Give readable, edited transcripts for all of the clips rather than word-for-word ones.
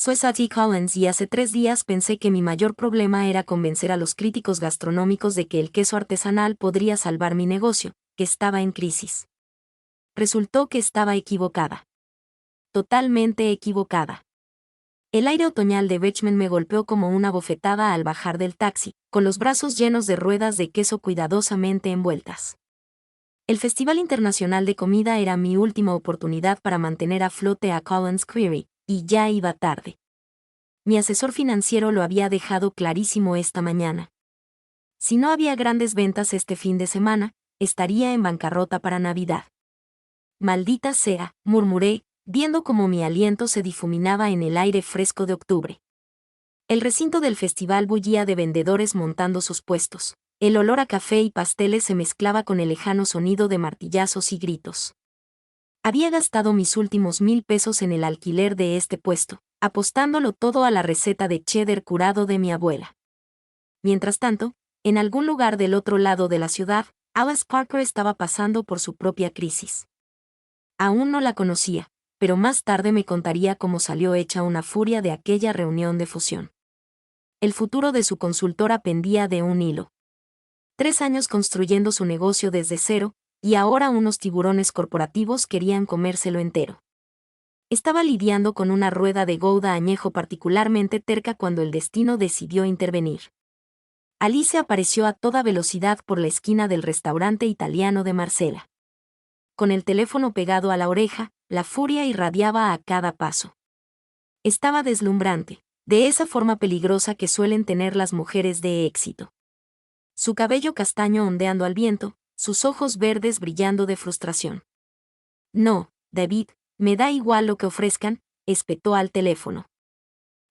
Soy Sadie Collins y hace 3 días pensé que mi mayor problema era convencer a los críticos gastronómicos de que el queso artesanal podría salvar mi negocio, que estaba en crisis. Resultó que estaba equivocada. Totalmente equivocada. El aire otoñal de Richmond me golpeó como una bofetada al bajar del taxi, con los brazos llenos de ruedas de queso cuidadosamente envueltas. El Festival Internacional de Comida era mi última oportunidad para mantener a flote a Collins Query, y ya iba tarde. Mi asesor financiero lo había dejado clarísimo esta mañana. Si no había grandes ventas este fin de semana, estaría en bancarrota para Navidad. Maldita sea, murmuré, viendo cómo mi aliento se difuminaba en el aire fresco de octubre. El recinto del festival bullía de vendedores montando sus puestos. El olor a café y pasteles se mezclaba con el lejano sonido de martillazos y gritos. Había gastado mis últimos 1,000 pesos en el alquiler de este puesto, apostándolo todo a la receta de cheddar curado de mi abuela. Mientras tanto, en algún lugar del otro lado de la ciudad, Alice Parker estaba pasando por su propia crisis. Aún no la conocía, pero más tarde me contaría cómo salió hecha una furia de aquella reunión de fusión. El futuro de su consultora pendía de un hilo. 3 años construyendo su negocio desde cero, y ahora unos tiburones corporativos querían comérselo entero. Estaba lidiando con una rueda de Gouda añejo particularmente terca cuando el destino decidió intervenir. Alice apareció a toda velocidad por la esquina del restaurante italiano de Marcela. Con el teléfono pegado a la oreja, la furia irradiaba a cada paso. Estaba deslumbrante, de esa forma peligrosa que suelen tener las mujeres de éxito. Su cabello castaño ondeando al viento, sus ojos verdes brillando de frustración. No, David, me da igual lo que ofrezcan, espetó al teléfono.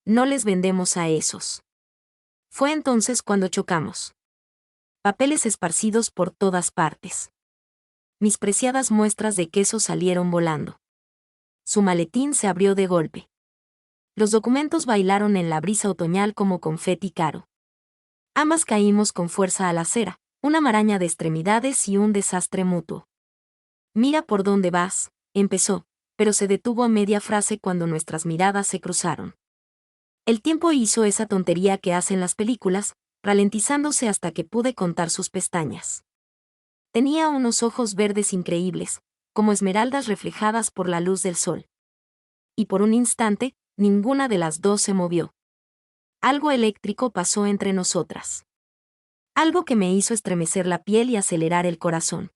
No les vendemos a esos. Fue entonces cuando chocamos. Papeles esparcidos por todas partes. Mis preciadas muestras de queso salieron volando. Su maletín se abrió de golpe. Los documentos bailaron en la brisa otoñal como confeti caro. Ambas caímos con fuerza a la acera, una maraña de extremidades y un desastre mutuo. Mira por dónde vas, empezó, pero se detuvo a media frase cuando nuestras miradas se cruzaron. El tiempo hizo esa tontería que hacen las películas, ralentizándose hasta que pude contar sus pestañas. Tenía unos ojos verdes increíbles, como esmeraldas reflejadas por la luz del sol. Y por un instante, ninguna de las dos se movió. Algo eléctrico pasó entre nosotras. Algo que me hizo estremecer la piel y acelerar el corazón.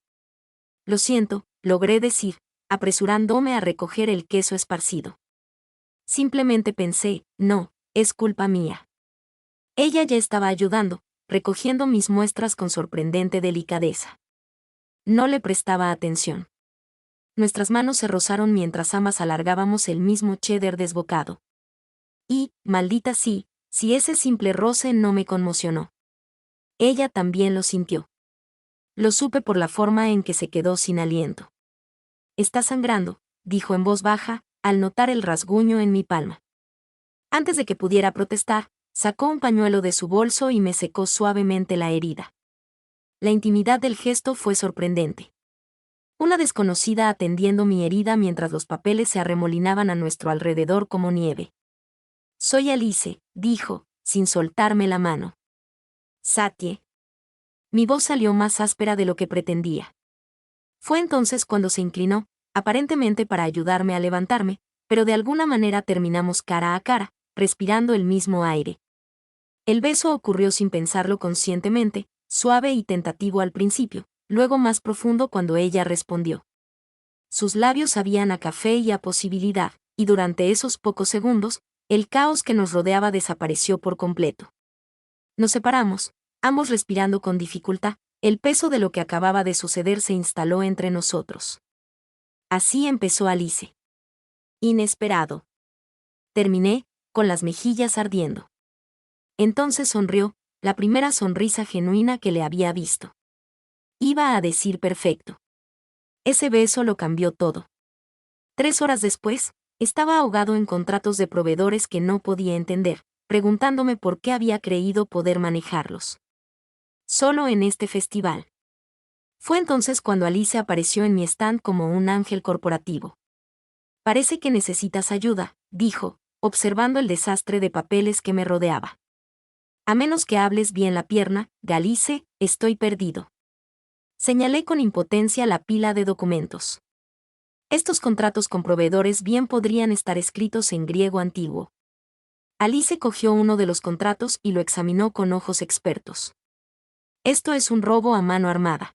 Lo siento, logré decir, apresurándome a recoger el queso esparcido. Simplemente pensé, no, es culpa mía. Ella ya estaba ayudando, recogiendo mis muestras con sorprendente delicadeza. No le prestaba atención. Nuestras manos se rozaron mientras ambas alargábamos el mismo cheddar desbocado. Y, maldita sí, si ese simple roce no me conmocionó. Ella también lo sintió. Lo supe por la forma en que se quedó sin aliento. Está sangrando, dijo en voz baja, al notar el rasguño en mi palma. Antes de que pudiera protestar, sacó un pañuelo de su bolso y me secó suavemente la herida. La intimidad del gesto fue sorprendente. Una desconocida atendiendo mi herida mientras los papeles se arremolinaban a nuestro alrededor como nieve. Soy Alice, dijo, sin soltarme la mano. Satie. Mi voz salió más áspera de lo que pretendía. Fue entonces cuando se inclinó, aparentemente para ayudarme a levantarme, pero de alguna manera terminamos cara a cara, respirando el mismo aire. El beso ocurrió sin pensarlo conscientemente, suave y tentativo al principio, luego más profundo cuando ella respondió. Sus labios sabían a café y a posibilidad, y durante esos pocos segundos, el caos que nos rodeaba desapareció por completo. Nos separamos, ambos respirando con dificultad, el peso de lo que acababa de suceder se instaló entre nosotros. Así empezó Alice. Inesperado. Terminé, con las mejillas ardiendo. Entonces sonrió, la primera sonrisa genuina que le había visto. Iba a decir perfecto. Ese beso lo cambió todo. 3 horas después, estaba ahogado en contratos de proveedores que no podía entender, preguntándome por qué había creído poder manejarlos. Solo en este festival. Fue entonces cuando Alice apareció en mi stand como un ángel corporativo. Parece que necesitas ayuda, dijo, observando el desastre de papeles que me rodeaba. A menos que hables bien la pierna, Galice, estoy perdido. Señalé con impotencia la pila de documentos. Estos contratos con proveedores bien podrían estar escritos en griego antiguo. Alice cogió uno de los contratos y lo examinó con ojos expertos. Esto es un robo a mano armada.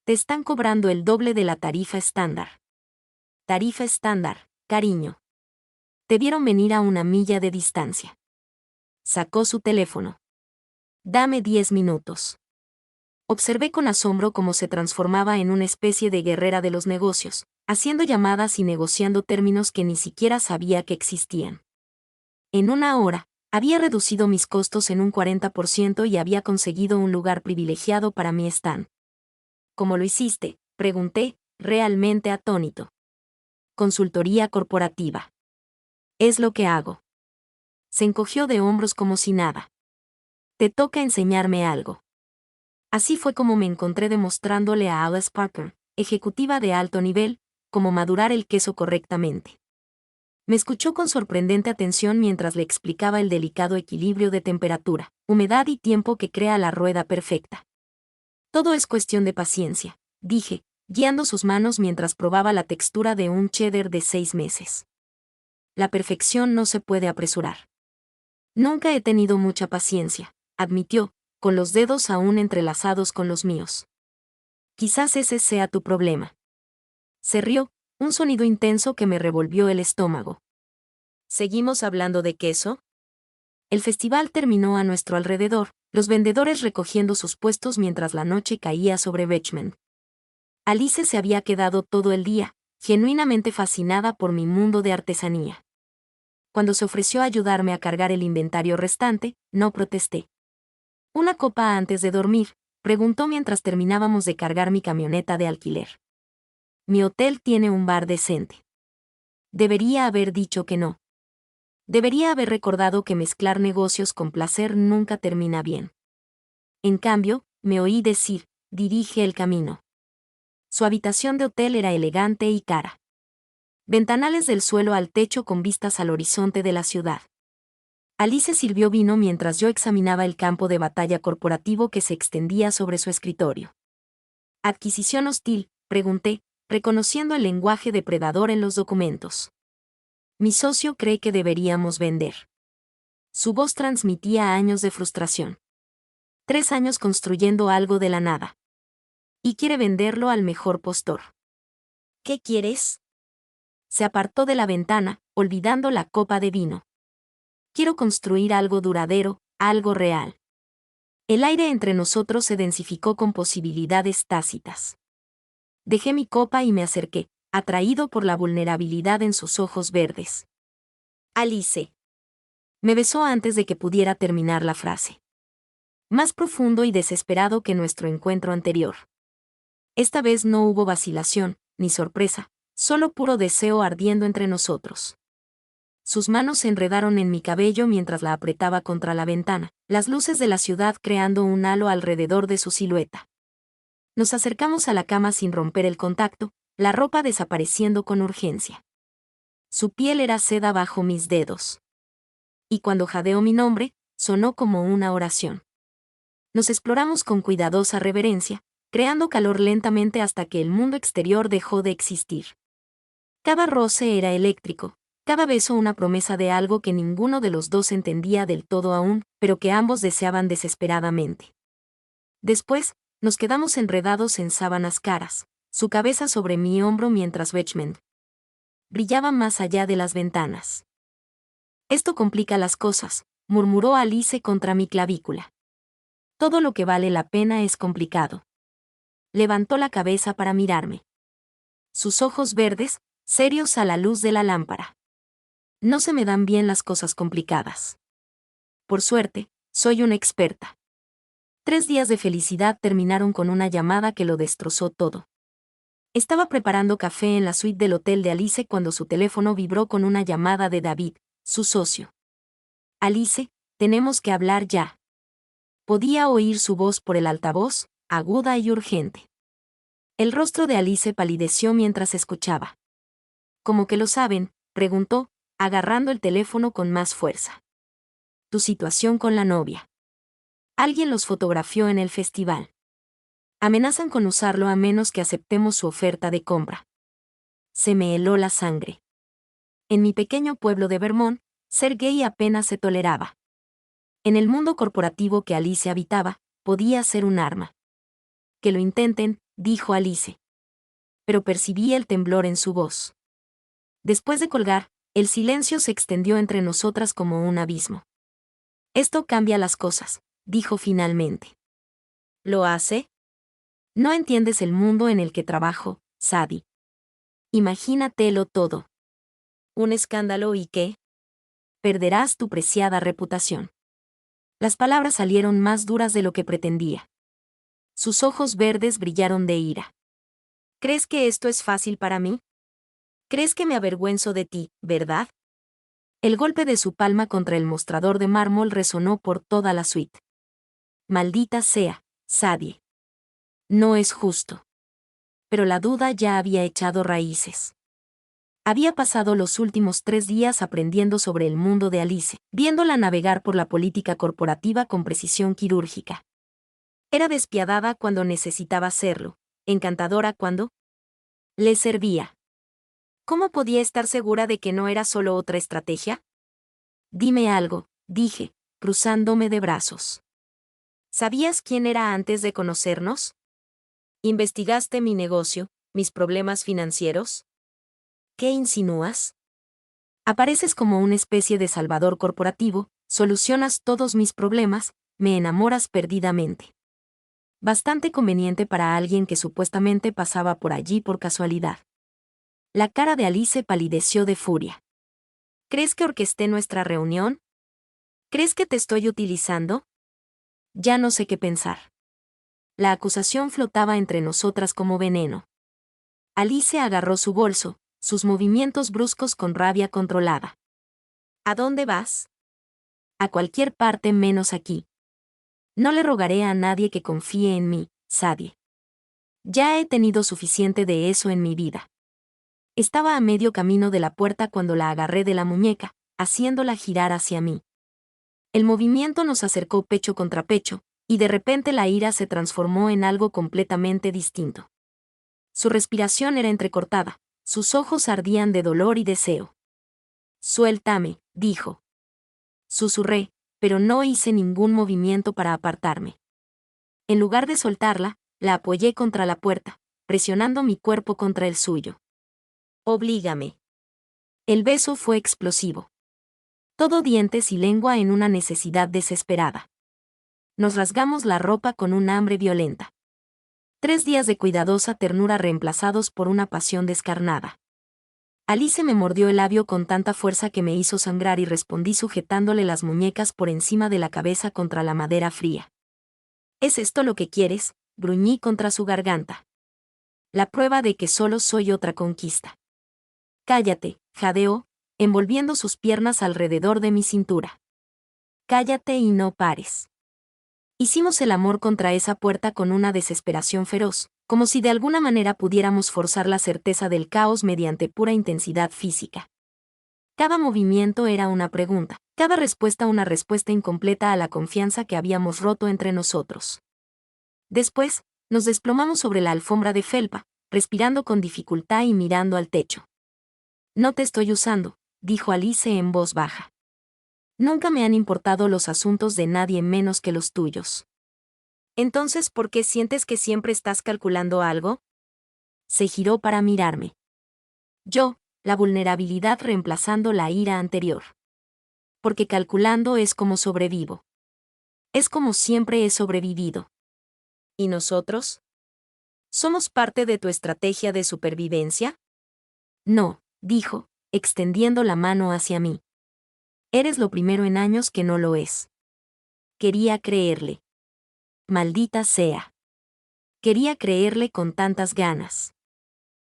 Te están cobrando el doble de la tarifa estándar. Tarifa estándar, cariño. Te vieron venir a una milla de distancia. Sacó su teléfono. Dame 10 minutos. Observé con asombro cómo se transformaba en una especie de guerrera de los negocios, haciendo llamadas y negociando términos que ni siquiera sabía que existían. En una hora, había reducido mis costos en un 40% y había conseguido un lugar privilegiado para mi stand. ¿Cómo lo hiciste?, pregunté, realmente atónito. Consultoría corporativa. Es lo que hago. Se encogió de hombros como si nada. Te toca enseñarme algo. Así fue como me encontré demostrándole a Alice Parker, ejecutiva de alto nivel, cómo madurar el queso correctamente. Me escuchó con sorprendente atención mientras le explicaba el delicado equilibrio de temperatura, humedad y tiempo que crea la rueda perfecta. Todo es cuestión de paciencia, dije, guiando sus manos mientras probaba la textura de un cheddar de 6 meses. La perfección no se puede apresurar. Nunca he tenido mucha paciencia, admitió, con los dedos aún entrelazados con los míos. Quizás ese sea tu problema. Se rió, un sonido intenso que me revolvió el estómago. ¿Seguimos hablando de queso? El festival terminó a nuestro alrededor, los vendedores recogiendo sus puestos mientras la noche caía sobre Richmond. Alice se había quedado todo el día, genuinamente fascinada por mi mundo de artesanía. Cuando se ofreció a ayudarme a cargar el inventario restante, no protesté. ¿Una copa antes de dormir?, preguntó mientras terminábamos de cargar mi camioneta de alquiler. Mi hotel tiene un bar decente. Debería haber dicho que no. Debería haber recordado que mezclar negocios con placer nunca termina bien. En cambio, me oí decir, dirige el camino. Su habitación de hotel era elegante y cara. Ventanales del suelo al techo con vistas al horizonte de la ciudad. Alice sirvió vino mientras yo examinaba el campo de batalla corporativo que se extendía sobre su escritorio. ¿Adquisición hostil?, pregunté, reconociendo el lenguaje depredador en los documentos. Mi socio cree que deberíamos vender. Su voz transmitía años de frustración. 3 años construyendo algo de la nada. Y quiere venderlo al mejor postor. ¿Qué quieres? Se apartó de la ventana, olvidando la copa de vino. Quiero construir algo duradero, algo real. El aire entre nosotros se densificó con posibilidades tácitas. Dejé mi copa y me acerqué, atraído por la vulnerabilidad en sus ojos verdes. Alice. Me besó antes de que pudiera terminar la frase. Más profundo y desesperado que nuestro encuentro anterior. Esta vez no hubo vacilación, ni sorpresa, solo puro deseo ardiendo entre nosotros. Sus manos se enredaron en mi cabello mientras la apretaba contra la ventana, las luces de la ciudad creando un halo alrededor de su silueta. Nos acercamos a la cama sin romper el contacto, la ropa desapareciendo con urgencia. Su piel era seda bajo mis dedos. Y cuando jadeó mi nombre, sonó como una oración. Nos exploramos con cuidadosa reverencia, creando calor lentamente hasta que el mundo exterior dejó de existir. Cada roce era eléctrico, cada beso una promesa de algo que ninguno de los dos entendía del todo aún, pero que ambos deseaban desesperadamente. Después, nos quedamos enredados en sábanas caras, su cabeza sobre mi hombro mientras Richmond brillaba más allá de las ventanas. Esto complica las cosas, murmuró Alice contra mi clavícula. Todo lo que vale la pena es complicado. Levantó la cabeza para mirarme. Sus ojos verdes, serios a la luz de la lámpara. No se me dan bien las cosas complicadas. Por suerte, soy una experta. 3 días de felicidad terminaron con una llamada que lo destrozó todo. Estaba preparando café en la suite del hotel de Alice cuando su teléfono vibró con una llamada de David, su socio. Alice, tenemos que hablar ya. Podía oír su voz por el altavoz, aguda y urgente. El rostro de Alice palideció mientras escuchaba. ¿Cómo que lo saben?, preguntó, agarrando el teléfono con más fuerza. Tu situación con la novia. Alguien los fotografió en el festival. Amenazan con usarlo a menos que aceptemos su oferta de compra. Se me heló la sangre. En mi pequeño pueblo de Vermont, ser gay apenas se toleraba. En el mundo corporativo que Alice habitaba, podía ser un arma. Que lo intenten, dijo Alice. Pero percibí el temblor en su voz. Después de colgar, el silencio se extendió entre nosotras como un abismo. Esto cambia las cosas, dijo finalmente. ¿Lo hace? No entiendes el mundo en el que trabajo, Sadie. Imagínatelo todo. ¿Un escándalo y qué? Perderás tu preciada reputación. Las palabras salieron más duras de lo que pretendía. Sus ojos verdes brillaron de ira. ¿Crees que esto es fácil para mí? ¿Crees que me avergüenzo de ti, verdad? El golpe de su palma contra el mostrador de mármol resonó por toda la suite. Maldita sea, Sadie. No es justo. Pero la duda ya había echado raíces. Había pasado los últimos 3 días aprendiendo sobre el mundo de Alice, viéndola navegar por la política corporativa con precisión quirúrgica. Era despiadada cuando necesitaba serlo, encantadora cuando le servía. ¿Cómo podía estar segura de que no era solo otra estrategia? Dime algo, dije, cruzándome de brazos. ¿Sabías quién era antes de conocernos? ¿Investigaste mi negocio, mis problemas financieros? ¿Qué insinúas? Apareces como una especie de salvador corporativo, solucionas todos mis problemas, me enamoras perdidamente. Bastante conveniente para alguien que supuestamente pasaba por allí por casualidad. La cara de Alice palideció de furia. ¿Crees que orquesté nuestra reunión? ¿Crees que te estoy utilizando? Ya no sé qué pensar. La acusación flotaba entre nosotras como veneno. Alice agarró su bolso, sus movimientos bruscos con rabia controlada. ¿A dónde vas? A cualquier parte menos aquí. No le rogaré a nadie que confíe en mí, Sadie. Ya he tenido suficiente de eso en mi vida. Estaba a medio camino de la puerta cuando la agarré de la muñeca, haciéndola girar hacia mí. El movimiento nos acercó pecho contra pecho, y de repente la ira se transformó en algo completamente distinto. Su respiración era entrecortada, sus ojos ardían de dolor y deseo. Suéltame, dijo. Susurré, pero no hice ningún movimiento para apartarme. En lugar de soltarla, la apoyé contra la puerta, presionando mi cuerpo contra el suyo. Oblígame. El beso fue explosivo. Todo dientes y lengua en una necesidad desesperada. Nos rasgamos la ropa con un hambre violenta. 3 días de cuidadosa ternura reemplazados por una pasión descarnada. Alice me mordió el labio con tanta fuerza que me hizo sangrar y respondí sujetándole las muñecas por encima de la cabeza contra la madera fría. ¿Es esto lo que quieres?, gruñí contra su garganta. La prueba de que solo soy otra conquista. Cállate, jadeó, envolviendo sus piernas alrededor de mi cintura. Cállate y no pares. Hicimos el amor contra esa puerta con una desesperación feroz, como si de alguna manera pudiéramos forzar la certeza del caos mediante pura intensidad física. Cada movimiento era una pregunta, cada respuesta una respuesta incompleta a la confianza que habíamos roto entre nosotros. Después, nos desplomamos sobre la alfombra de felpa, respirando con dificultad y mirando al techo. No te estoy usando, dijo Alice en voz baja. Nunca me han importado los asuntos de nadie menos que los tuyos. Entonces, ¿por qué sientes que siempre estás calculando algo? Se giró para mirarme. Yo, la vulnerabilidad reemplazando la ira anterior. Porque calculando es como sobrevivo. Es como siempre he sobrevivido. ¿Y nosotros? ¿Somos parte de tu estrategia de supervivencia? No, dijo, extendiendo la mano hacia mí. Eres lo primero en años que no lo es. Quería creerle. Maldita sea. Quería creerle con tantas ganas.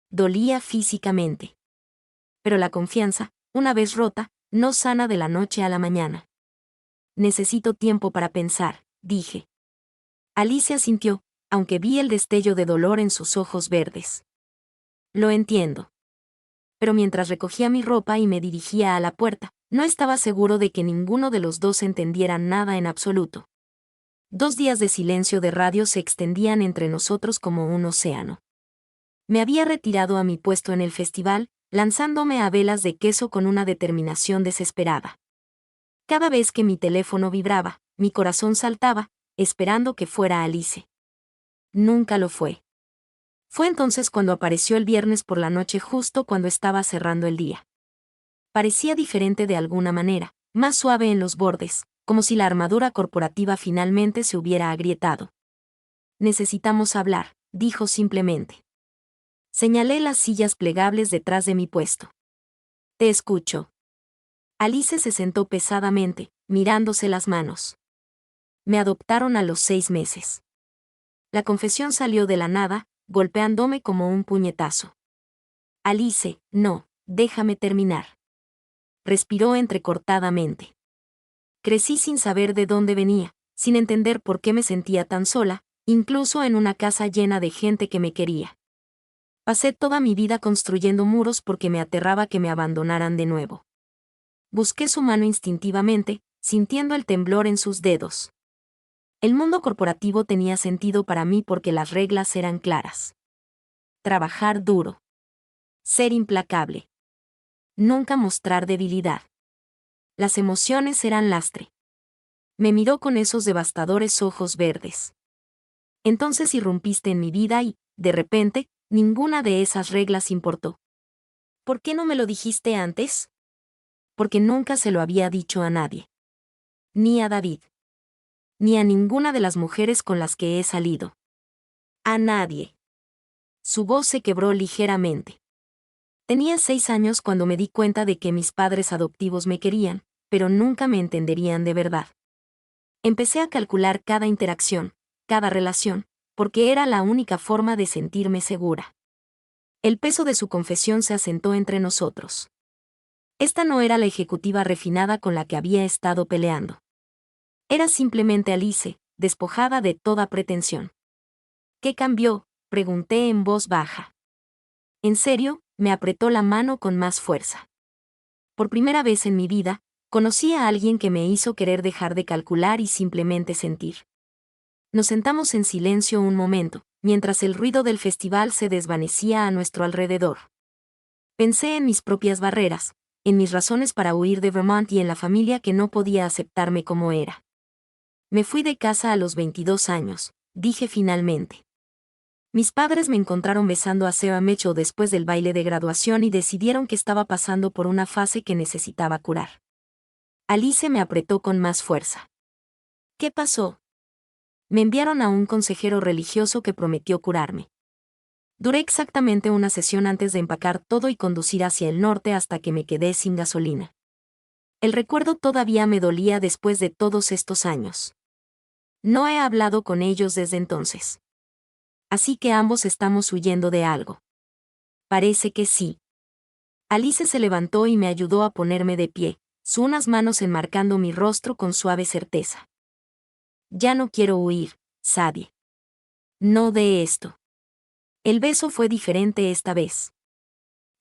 Dolía físicamente. Pero la confianza, una vez rota, no sana de la noche a la mañana. Necesito tiempo para pensar, dije. Alicia asintió, aunque vi el destello de dolor en sus ojos verdes. Lo entiendo. pero mientras recogía mi ropa y me dirigía a la puerta, no estaba seguro de que ninguno de los dos entendiera nada en absoluto. 2 días de silencio de radio se extendían entre nosotros como un océano. Me había retirado a mi puesto en el festival, lanzándome a velas de queso con una determinación desesperada. Cada vez que mi teléfono vibraba, mi corazón saltaba, esperando que fuera Alice. Nunca lo fue. Fue entonces cuando apareció el viernes por la noche justo cuando estaba cerrando el día. Parecía diferente de alguna manera, más suave en los bordes, como si la armadura corporativa finalmente se hubiera agrietado. Necesitamos hablar, dijo simplemente. Señalé las sillas plegables detrás de mi puesto. Te escucho. Alice se sentó pesadamente, mirándose las manos. Me adoptaron a los 6 meses. La confesión salió de la nada, golpeándome como un puñetazo. Alice, no, déjame terminar. Respiró entrecortadamente. Crecí sin saber de dónde venía, sin entender por qué me sentía tan sola, incluso en una casa llena de gente que me quería. Pasé toda mi vida construyendo muros porque me aterraba que me abandonaran de nuevo. Busqué su mano instintivamente, sintiendo el temblor en sus dedos. El mundo corporativo tenía sentido para mí porque las reglas eran claras. Trabajar duro. Ser implacable. Nunca mostrar debilidad. Las emociones eran lastre. Me miró con esos devastadores ojos verdes. Entonces irrumpiste en mi vida y, de repente, ninguna de esas reglas importó. ¿Por qué no me lo dijiste antes? Porque nunca se lo había dicho a nadie. Ni a David. Ni a ninguna de las mujeres con las que he salido. A nadie. Su voz se quebró ligeramente. Tenía 6 años cuando me di cuenta de que mis padres adoptivos me querían, pero nunca me entenderían de verdad. Empecé a calcular cada interacción, cada relación, porque era la única forma de sentirme segura. El peso de su confesión se asentó entre nosotros. Esta no era la ejecutiva refinada con la que había estado peleando. Era simplemente Alice, despojada de toda pretensión. ¿Qué cambió?, pregunté en voz baja. En serio, me apretó la mano con más fuerza. Por primera vez en mi vida, conocí a alguien que me hizo querer dejar de calcular y simplemente sentir. Nos sentamos en silencio un momento, mientras el ruido del festival se desvanecía a nuestro alrededor. Pensé en mis propias barreras, en mis razones para huir de Vermont y en la familia que no podía aceptarme como era. Me fui de casa a los 22 años, dije finalmente. Mis padres me encontraron besando a Sarah Mitchell después del baile de graduación y decidieron que estaba pasando por una fase que necesitaba curar. Alice me apretó con más fuerza. ¿Qué pasó? Me enviaron a un consejero religioso que prometió curarme. Duré exactamente una sesión antes de empacar todo y conducir hacia el norte hasta que me quedé sin gasolina. El recuerdo todavía me dolía después de todos estos años. No he hablado con ellos desde entonces. Así que ambos estamos huyendo de algo. Parece que sí. Alice se levantó y me ayudó a ponerme de pie, unas manos enmarcando mi rostro con suave certeza. Ya no quiero huir, Sadie. No de esto. El beso fue diferente esta vez.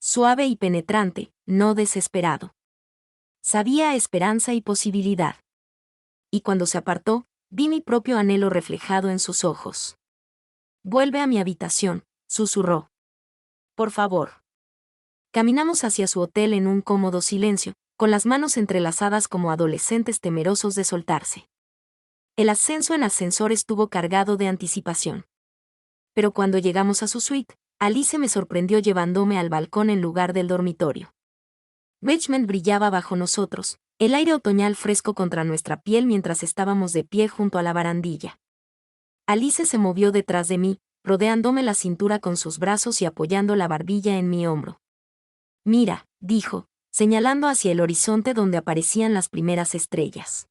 Suave y penetrante, no desesperado. Sabía esperanza y posibilidad. Y cuando se apartó, vi mi propio anhelo reflejado en sus ojos. Vuelve a mi habitación, susurró. Por favor. Caminamos hacia su hotel en un cómodo silencio, con las manos entrelazadas como adolescentes temerosos de soltarse. El ascenso en ascensor estuvo cargado de anticipación. Pero cuando llegamos a su suite, Alice me sorprendió llevándome al balcón en lugar del dormitorio. Richmond brillaba bajo nosotros, el aire otoñal fresco contra nuestra piel mientras estábamos de pie junto a la barandilla. Alice se movió detrás de mí, rodeándome la cintura con sus brazos y apoyando la barbilla en mi hombro. Mira, dijo, señalando hacia el horizonte donde aparecían las primeras estrellas.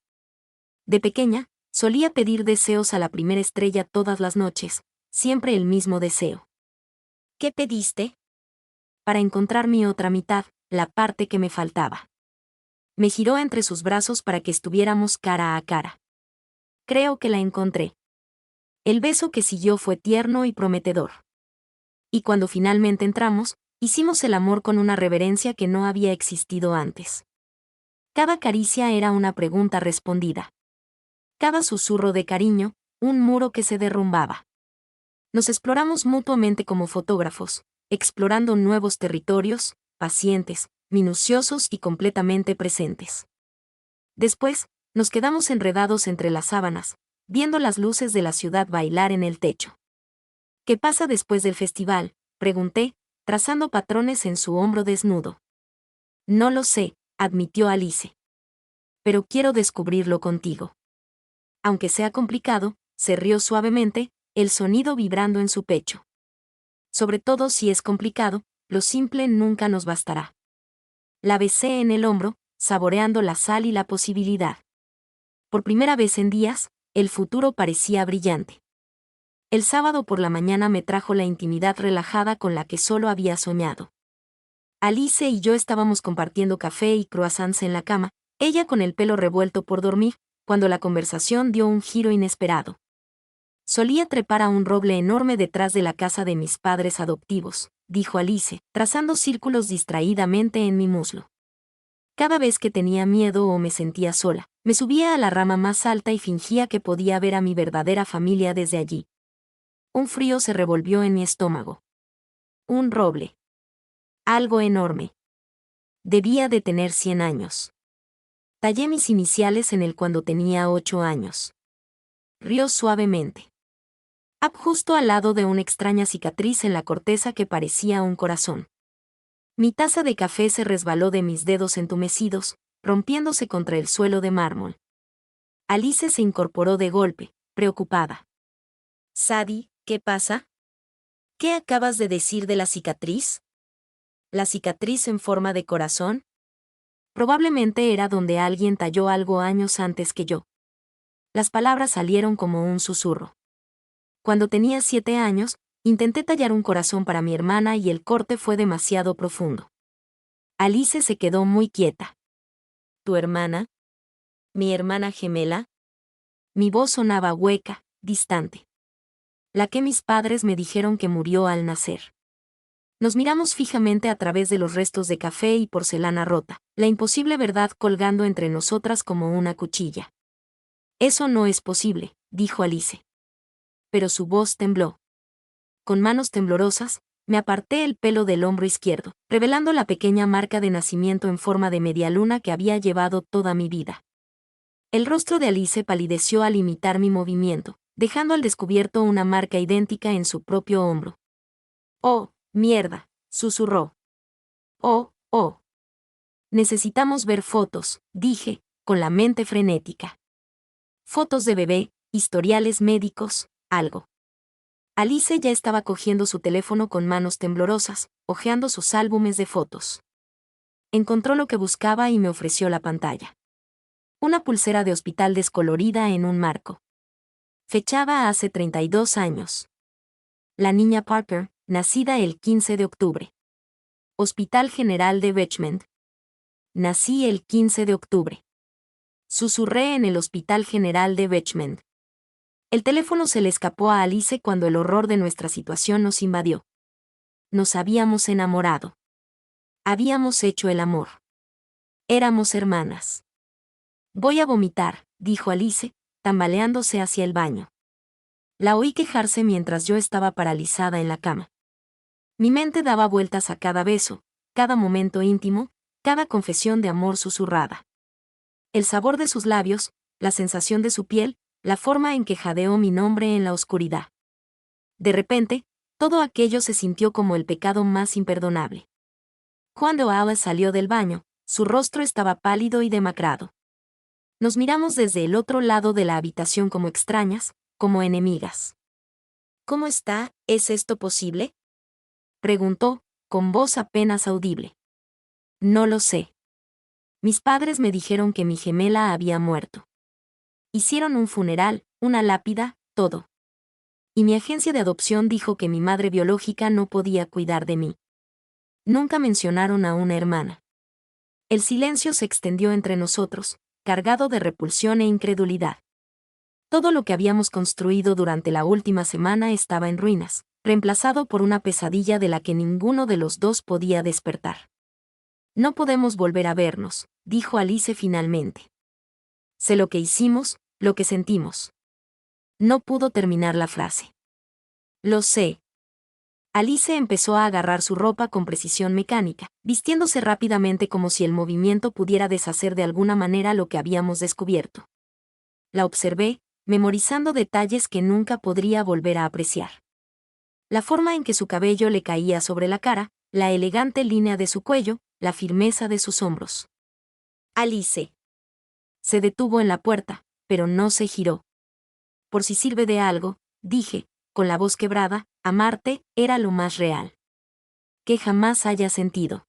De pequeña, solía pedir deseos a la primera estrella todas las noches, siempre el mismo deseo. ¿Qué pediste? Para encontrar mi otra mitad, la parte que me faltaba. Me giró entre sus brazos para que estuviéramos cara a cara. Creo que la encontré. El beso que siguió fue tierno y prometedor. Y cuando finalmente entramos, Hicimos el amor con una reverencia que no había existido antes. Cada caricia era una pregunta respondida. Cada susurro de cariño, un muro que se derrumbaba. Nos exploramos mutuamente como fotógrafos, explorando nuevos territorios, pacientes, minuciosos y completamente presentes. Después, nos quedamos enredados entre las sábanas, viendo las luces de la ciudad bailar en el techo. ¿Qué pasa después del festival?, pregunté, trazando patrones en su hombro desnudo. No lo sé, admitió Alice. Pero quiero descubrirlo contigo. Aunque sea complicado, se rió suavemente, el sonido vibrando en su pecho. Sobre todo si es complicado, lo simple nunca nos bastará. La besé en el hombro, saboreando la sal y la posibilidad. Por primera vez en días, el futuro parecía brillante. El sábado por la mañana me trajo la intimidad relajada con la que solo había soñado. Alice y yo estábamos compartiendo café y croissants en la cama, ella con el pelo revuelto por dormir, cuando la conversación dio un giro inesperado. Solía trepar a un roble enorme detrás de la casa de mis padres adoptivos, dijo Alice, trazando círculos distraídamente en mi muslo. Cada vez que tenía miedo o me sentía sola, me subía a la rama más alta y fingía que podía ver a mi verdadera familia desde allí. Un frío se revolvió en mi estómago. Un roble. Algo enorme. Debía de tener 100 años. Tallé mis iniciales en él cuando tenía 8 años. Rió suavemente. Justo al lado de una extraña cicatriz en la corteza que parecía un corazón. Mi taza de café se resbaló de mis dedos entumecidos, rompiéndose contra el suelo de mármol. Alice se incorporó de golpe, preocupada. Sadie, ¿qué pasa? ¿Qué acabas de decir de la cicatriz? ¿La cicatriz en forma de corazón? Probablemente era donde alguien talló algo años antes que yo. Las palabras salieron como un susurro. Cuando tenía 7 años, intenté tallar un corazón para mi hermana y el corte fue demasiado profundo. Alice se quedó muy quieta. ¿Tu hermana? ¿Mi hermana gemela? Mi voz sonaba hueca, distante. La que mis padres me dijeron que murió al nacer. Nos miramos fijamente a través de los restos de café y porcelana rota, la imposible verdad colgando entre nosotras como una cuchilla. Eso no es posible, dijo Alice. Pero su voz tembló. Con manos temblorosas, me aparté el pelo del hombro izquierdo, revelando la pequeña marca de nacimiento en forma de media luna que había llevado toda mi vida. El rostro de Alice palideció al imitar mi movimiento, dejando al descubierto una marca idéntica en su propio hombro. «Oh, mierda», susurró. «Oh, oh». Necesitamos ver fotos, dije, con la mente frenética. Fotos de bebé, historiales médicos, algo. Alice ya estaba cogiendo su teléfono con manos temblorosas, hojeando sus álbumes de fotos. Encontró lo que buscaba y me ofreció la pantalla. Una pulsera de hospital descolorida en un marco. Fechada hace 32 años. La niña Parker, nacida el 15 de octubre. Hospital General de Richmond. Nací el 15 de octubre. Susurré en el Hospital General de Richmond. El teléfono se le escapó a Alice cuando el horror de nuestra situación nos invadió. Nos habíamos enamorado. Habíamos hecho el amor. Éramos hermanas. Voy a vomitar, dijo Alice, tambaleándose hacia el baño. La oí quejarse mientras yo estaba paralizada en la cama. Mi mente daba vueltas a cada beso, cada momento íntimo, cada confesión de amor susurrada. El sabor de sus labios, la sensación de su piel, la forma en que jadeó mi nombre en la oscuridad. De repente, todo aquello se sintió como el pecado más imperdonable. Cuando Alice salió del baño, su rostro estaba pálido y demacrado. Nos miramos desde el otro lado de la habitación como extrañas, como enemigas. ¿Cómo está? ¿Es esto posible?, preguntó, con voz apenas audible. No lo sé. Mis padres me dijeron que mi gemela había muerto. Hicieron un funeral, una lápida, todo. Y mi agencia de adopción dijo que mi madre biológica no podía cuidar de mí. Nunca mencionaron a una hermana. El silencio se extendió entre nosotros, cargado de repulsión e incredulidad. Todo lo que habíamos construido durante la última semana estaba en ruinas, reemplazado por una pesadilla de la que ninguno de los dos podía despertar. No podemos volver a vernos, dijo Alice finalmente. Sé lo que hicimos, lo que sentimos. No pudo terminar la frase. Lo sé. Alice empezó a agarrar su ropa con precisión mecánica, vistiéndose rápidamente como si el movimiento pudiera deshacer de alguna manera lo que habíamos descubierto. La observé, memorizando detalles que nunca podría volver a apreciar. La forma en que su cabello le caía sobre la cara, la elegante línea de su cuello, la firmeza de sus hombros. Alice. Se detuvo en la puerta, pero no se giró. Por si sirve de algo, dije, con la voz quebrada, amarte era lo más real que jamás haya sentido.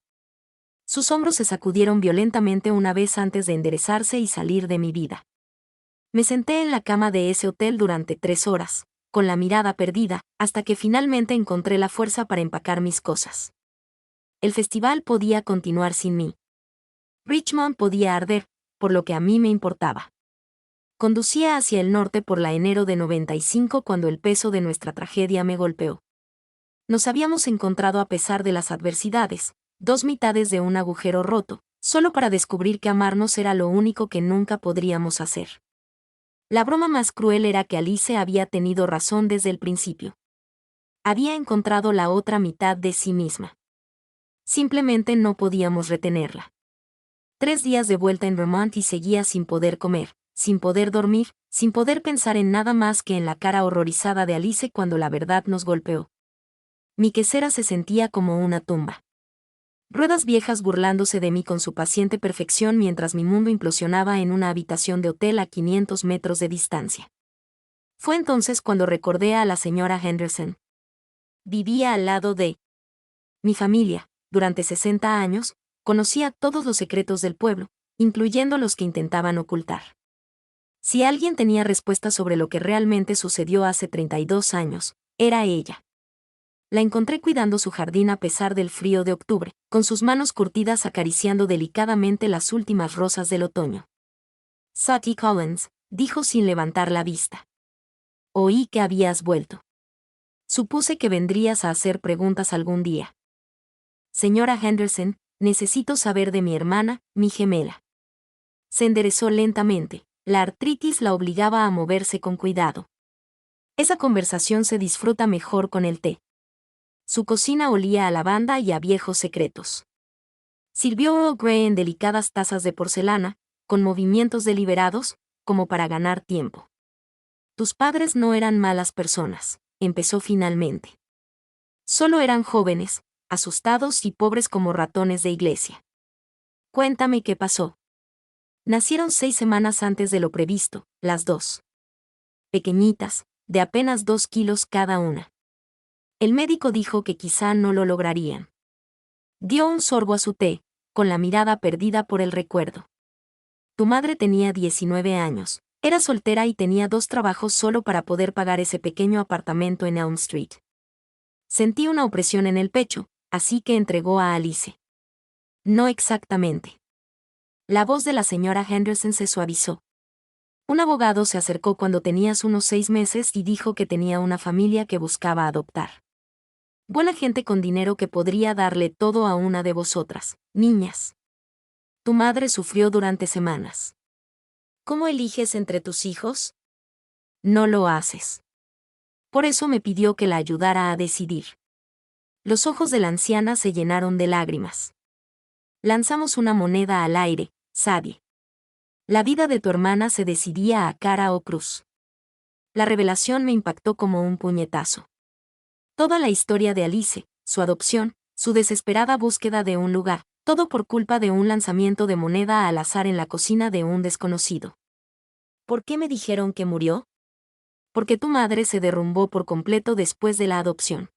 Sus hombros se sacudieron violentamente una vez antes de enderezarse y salir de mi vida. Me senté en la cama de ese hotel durante 3 horas, con la mirada perdida, hasta que finalmente encontré la fuerza para empacar mis cosas. El festival podía continuar sin mí. Richmond podía arder, por lo que a mí me importaba. Conducía hacia el norte por la enero de 95 cuando el peso de nuestra tragedia me golpeó. Nos habíamos encontrado a pesar de las adversidades, 2 mitades de un agujero roto, solo para descubrir que amarnos era lo único que nunca podríamos hacer. La broma más cruel era que Alice había tenido razón desde el principio. Había encontrado la otra mitad de sí misma. Simplemente no podíamos retenerla. 3 días de vuelta en Vermont y seguía sin poder comer, sin poder dormir, sin poder pensar en nada más que en la cara horrorizada de Alice cuando la verdad nos golpeó. Mi quesera se sentía como una tumba. Ruedas viejas burlándose de mí con su paciente perfección mientras mi mundo implosionaba en una habitación de hotel a 500 metros de distancia. Fue entonces cuando recordé a la señora Henderson. Vivía al lado de mi familia. Durante 60 años, conocía todos los secretos del pueblo, incluyendo los que intentaban ocultar. Si alguien tenía respuestas sobre lo que realmente sucedió hace 32 años, era ella. La encontré cuidando su jardín a pesar del frío de octubre, con sus manos curtidas acariciando delicadamente las últimas rosas del otoño. Sati Collins, dijo sin levantar la vista. Oí que habías vuelto. Supuse que vendrías a hacer preguntas algún día. Señora Henderson, necesito saber de mi hermana, mi gemela. Se enderezó lentamente, la artritis la obligaba a moverse con cuidado. Esa conversación se disfruta mejor con el té. Su cocina olía a lavanda y a viejos secretos. Sirvió Earl Grey en delicadas tazas de porcelana, con movimientos deliberados, como para ganar tiempo. Tus padres no eran malas personas, empezó finalmente. Solo eran jóvenes, asustados y pobres como ratones de iglesia. Cuéntame qué pasó. Nacieron 6 semanas antes de lo previsto, las dos. Pequeñitas, de apenas 2 kilos cada una. El médico dijo que quizá no lo lograrían. Dio un sorbo a su té, con la mirada perdida por el recuerdo. Tu madre tenía 19 años, era soltera y tenía 2 trabajos solo para poder pagar ese pequeño apartamento en Elm Street. Sentí una opresión en el pecho, así que entregó a Alice. No exactamente. La voz de la señora Henderson se suavizó. Un abogado se acercó cuando tenías unos 6 meses y dijo que tenía una familia que buscaba adoptar. Buena gente con dinero que podría darle todo a una de vosotras, niñas. Tu madre sufrió durante semanas. ¿Cómo eliges entre tus hijos? No lo haces. Por eso me pidió que la ayudara a decidir. Los ojos de la anciana se llenaron de lágrimas. Lanzamos una moneda al aire, Sadie. La vida de tu hermana se decidía a cara o cruz. La revelación me impactó como un puñetazo. Toda la historia de Alice, su adopción, su desesperada búsqueda de un lugar, todo por culpa de un lanzamiento de moneda al azar en la cocina de un desconocido. ¿Por qué me dijeron que murió? Porque tu madre se derrumbó por completo después de la adopción.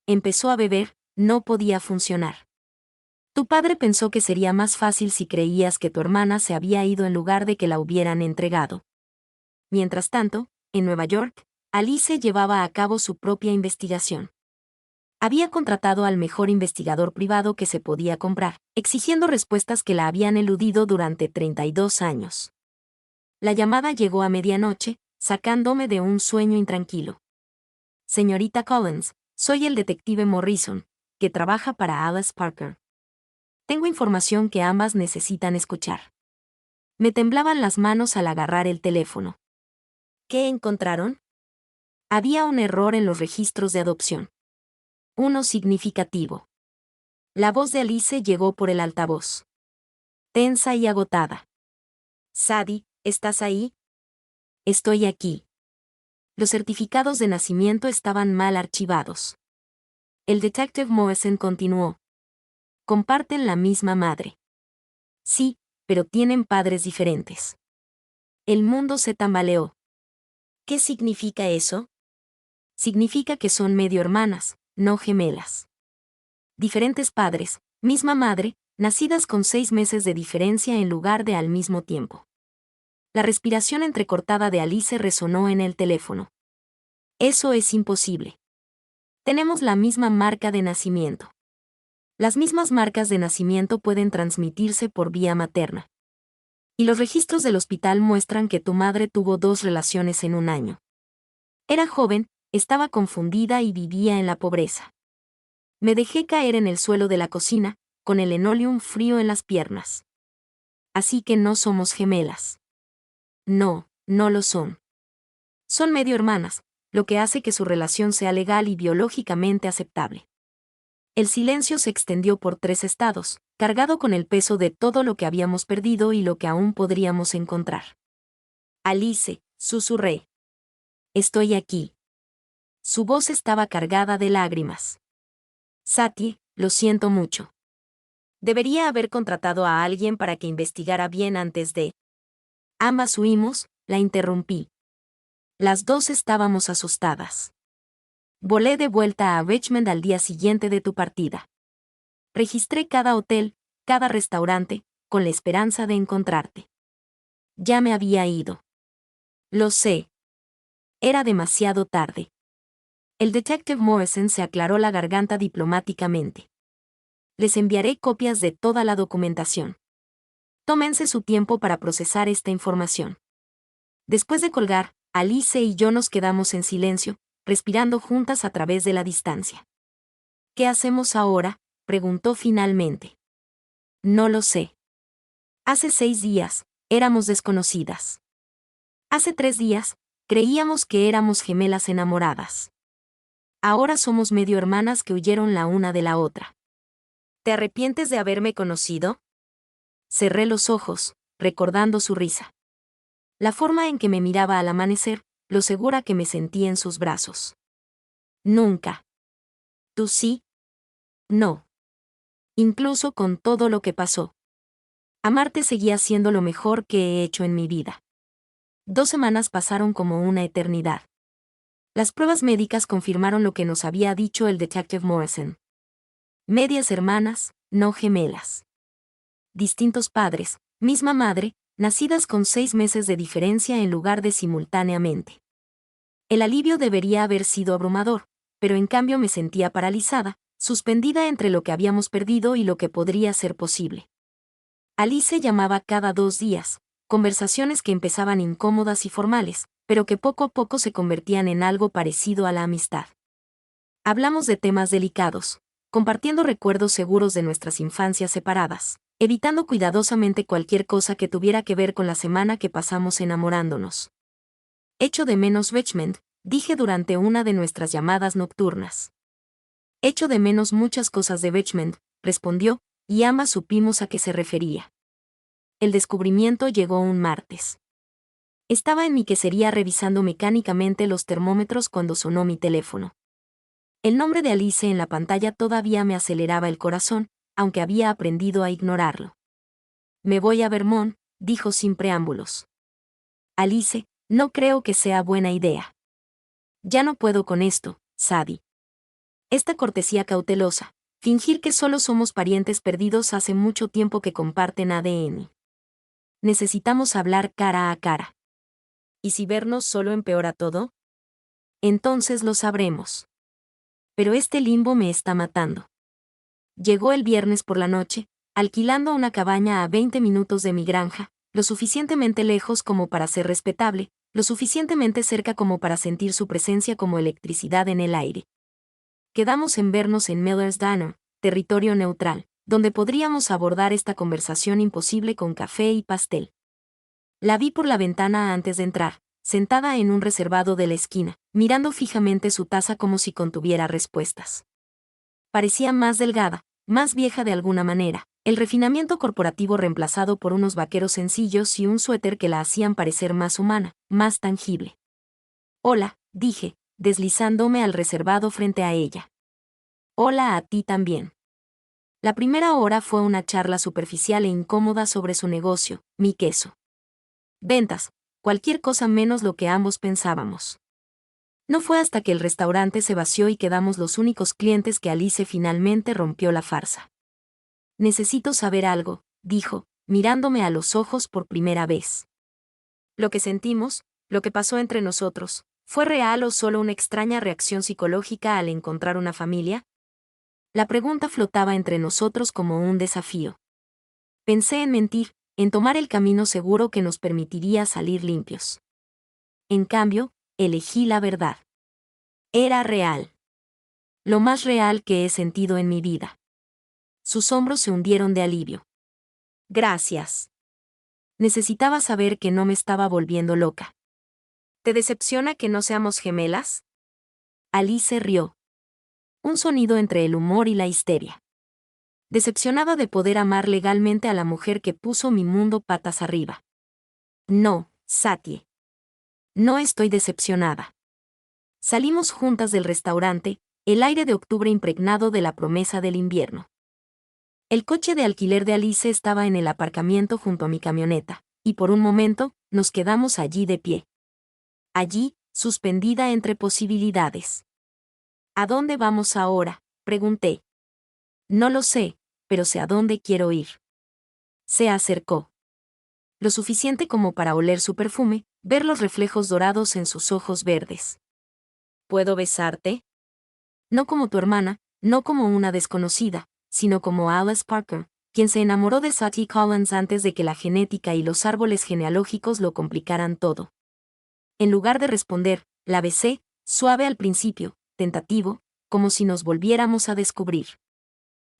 Empezó a beber, no podía funcionar. Tu padre pensó que sería más fácil si creías que tu hermana se había ido en lugar de que la hubieran entregado. Mientras tanto, en Nueva York, Alice llevaba a cabo su propia investigación. Había contratado al mejor investigador privado que se podía comprar, exigiendo respuestas que la habían eludido durante 32 años. La llamada llegó a medianoche, sacándome de un sueño intranquilo. Señorita Collins, soy el detective Morrison, que trabaja para Alice Parker. Tengo información que ambas necesitan escuchar. Me temblaban las manos al agarrar el teléfono. ¿Qué encontraron? Había un error en los registros de adopción. Uno significativo. La voz de Alice llegó por el altavoz. Tensa y agotada. Sadie, ¿estás ahí? Estoy aquí. Los certificados de nacimiento estaban mal archivados. El detective Morrison continuó. Comparten la misma madre. Sí, pero tienen padres diferentes. El mundo se tambaleó. ¿Qué significa eso? Significa que son medio hermanas, no gemelas. Diferentes padres, misma madre, nacidas con 6 meses de diferencia en lugar de al mismo tiempo. La respiración entrecortada de Alice resonó en el teléfono. Eso es imposible. Tenemos la misma marca de nacimiento. Las mismas marcas de nacimiento pueden transmitirse por vía materna. Y los registros del hospital muestran que tu madre tuvo 2 relaciones en un año. Era joven, estaba confundida y vivía en la pobreza. Me dejé caer en el suelo de la cocina, con el linoleum frío en las piernas. Así que no somos gemelas. No, no lo son. Son medio hermanas, lo que hace que su relación sea legal y biológicamente aceptable. El silencio se extendió por 3 estados, cargado con el peso de todo lo que habíamos perdido y lo que aún podríamos encontrar. Alice, susurré. Estoy aquí. Su voz estaba cargada de lágrimas. Sadie, lo siento mucho. Debería haber contratado a alguien para que investigara bien antes de... Ambas huimos, la interrumpí. Las 2 estábamos asustadas. Volé de vuelta a Richmond al día siguiente de tu partida. Registré cada hotel, cada restaurante, con la esperanza de encontrarte. Ya me había ido. Lo sé. Era demasiado tarde. El detective Morrison se aclaró la garganta diplomáticamente. Les enviaré copias de toda la documentación. Tómense su tiempo para procesar esta información. Después de colgar, Alice y yo nos quedamos en silencio, respirando juntas a través de la distancia. ¿Qué hacemos ahora?, preguntó finalmente. No lo sé. Hace 6 días, éramos desconocidas. Hace 3 días, creíamos que éramos gemelas enamoradas. Ahora somos medio hermanas que huyeron la una de la otra. ¿Te arrepientes de haberme conocido? Cerré los ojos, recordando su risa. La forma en que me miraba al amanecer, lo segura que me sentí en sus brazos. Nunca. ¿Tú sí? No. Incluso con todo lo que pasó. Amarte seguía siendo lo mejor que he hecho en mi vida. 2 semanas pasaron como una eternidad. Las pruebas médicas confirmaron lo que nos había dicho el detective Morrison. Medias hermanas, no gemelas. Distintos padres, misma madre, nacidas con 6 meses de diferencia en lugar de simultáneamente. El alivio debería haber sido abrumador, pero en cambio me sentía paralizada, suspendida entre lo que habíamos perdido y lo que podría ser posible. Alice llamaba cada 2 días, conversaciones que empezaban incómodas y formales, pero que poco a poco se convertían en algo parecido a la amistad. Hablamos de temas delicados, compartiendo recuerdos seguros de nuestras infancias separadas, evitando cuidadosamente cualquier cosa que tuviera que ver con la semana que pasamos enamorándonos. Echo de menos Richmond, dije durante una de nuestras llamadas nocturnas. Echo de menos muchas cosas de Richmond, respondió, y ambas supimos a qué se refería. El descubrimiento llegó un martes. Estaba en mi quesería revisando mecánicamente los termómetros cuando sonó mi teléfono. El nombre de Alice en la pantalla todavía me aceleraba el corazón, aunque había aprendido a ignorarlo. Me voy a Vermont, dijo sin preámbulos. Alice, no creo que sea buena idea. Ya no puedo con esto, Sadie. Esta cortesía cautelosa, fingir que solo somos parientes perdidos hace mucho tiempo que comparten ADN. Necesitamos hablar cara a cara. ¿Y si vernos solo empeora todo? Entonces lo sabremos. Pero este limbo me está matando. Llegó el viernes por la noche, alquilando una cabaña a 20 minutos de mi granja, lo suficientemente lejos como para ser respetable, lo suficientemente cerca como para sentir su presencia como electricidad en el aire. Quedamos en vernos en Miller's Diner, territorio neutral, donde podríamos abordar esta conversación imposible con café y pastel. La vi por la ventana antes de entrar, sentada en un reservado de la esquina, mirando fijamente su taza como si contuviera respuestas. Parecía más delgada, más vieja de alguna manera, el refinamiento corporativo reemplazado por unos vaqueros sencillos y un suéter que la hacían parecer más humana, más tangible. Hola, dije, deslizándome al reservado frente a ella. Hola a ti también. La primera hora fue una charla superficial e incómoda sobre su negocio, mi queso. Ventas, cualquier cosa menos lo que ambos pensábamos. No fue hasta que el restaurante se vació y quedamos los únicos clientes que Alice finalmente rompió la farsa. Necesito saber algo, dijo, mirándome a los ojos por primera vez. Lo que sentimos, lo que pasó entre nosotros, ¿fue real o solo una extraña reacción psicológica al encontrar una familia? La pregunta flotaba entre nosotros como un desafío. Pensé en mentir, en tomar el camino seguro que nos permitiría salir limpios. En cambio, elegí la verdad. Era real. Lo más real que he sentido en mi vida. Sus hombros se hundieron de alivio. Gracias. Necesitaba saber que no me estaba volviendo loca. ¿Te decepciona que no seamos gemelas? Alice rió. Un sonido entre el humor y la histeria. Decepcionada de poder amar legalmente a la mujer que puso mi mundo patas arriba. No, Satie. No estoy decepcionada. Salimos juntas del restaurante, el aire de octubre impregnado de la promesa del invierno. El coche de alquiler de Alice estaba en el aparcamiento junto a mi camioneta, y por un momento, nos quedamos allí de pie. Allí, suspendida entre posibilidades. ¿A dónde vamos ahora?, pregunté. No lo sé, pero sé a dónde quiero ir. Se acercó. Lo suficiente como para oler su perfume, ver los reflejos dorados en sus ojos verdes. ¿Puedo besarte? No como tu hermana, no como una desconocida, sino como Alice Parker, quien se enamoró de Satie Collins antes de que la genética y los árboles genealógicos lo complicaran todo. En lugar de responder, la besé, suave al principio, tentativo, como si nos volviéramos a descubrir.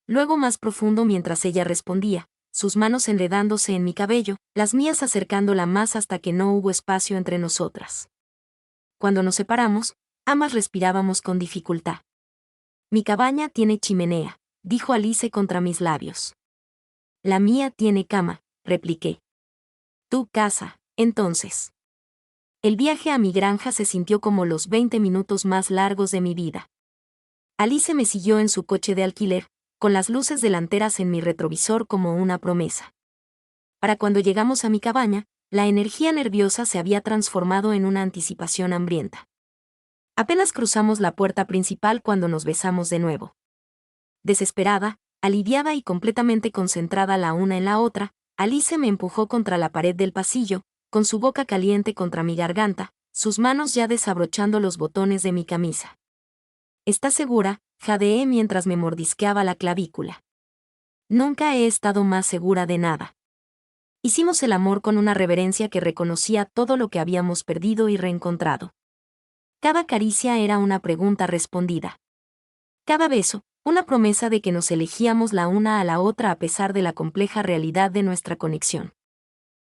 Luego más profundo mientras ella respondía, sus manos enredándose en mi cabello, las mías acercándola más hasta que no hubo espacio entre nosotras. Cuando nos separamos, ambas respirábamos con dificultad. Mi cabaña tiene chimenea, dijo Alice contra mis labios. La mía tiene cama, repliqué. Tu casa, entonces. El viaje a mi granja se sintió como los 20 minutos más largos de mi vida. Alice me siguió en su coche de alquiler, con las luces delanteras en mi retrovisor como una promesa. Para cuando llegamos a mi cabaña, la energía nerviosa se había transformado en una anticipación hambrienta. Apenas cruzamos la puerta principal cuando nos besamos de nuevo. Desesperada, aliviada y completamente concentrada la una en la otra, Alice me empujó contra la pared del pasillo, con su boca caliente contra mi garganta, sus manos ya desabrochando los botones de mi camisa. ¿Estás segura?, jadeé mientras me mordisqueaba la clavícula. Nunca he estado más segura de nada. Hicimos el amor con una reverencia que reconocía todo lo que habíamos perdido y reencontrado. Cada caricia era una pregunta respondida. Cada beso, una promesa de que nos elegíamos la una a la otra a pesar de la compleja realidad de nuestra conexión.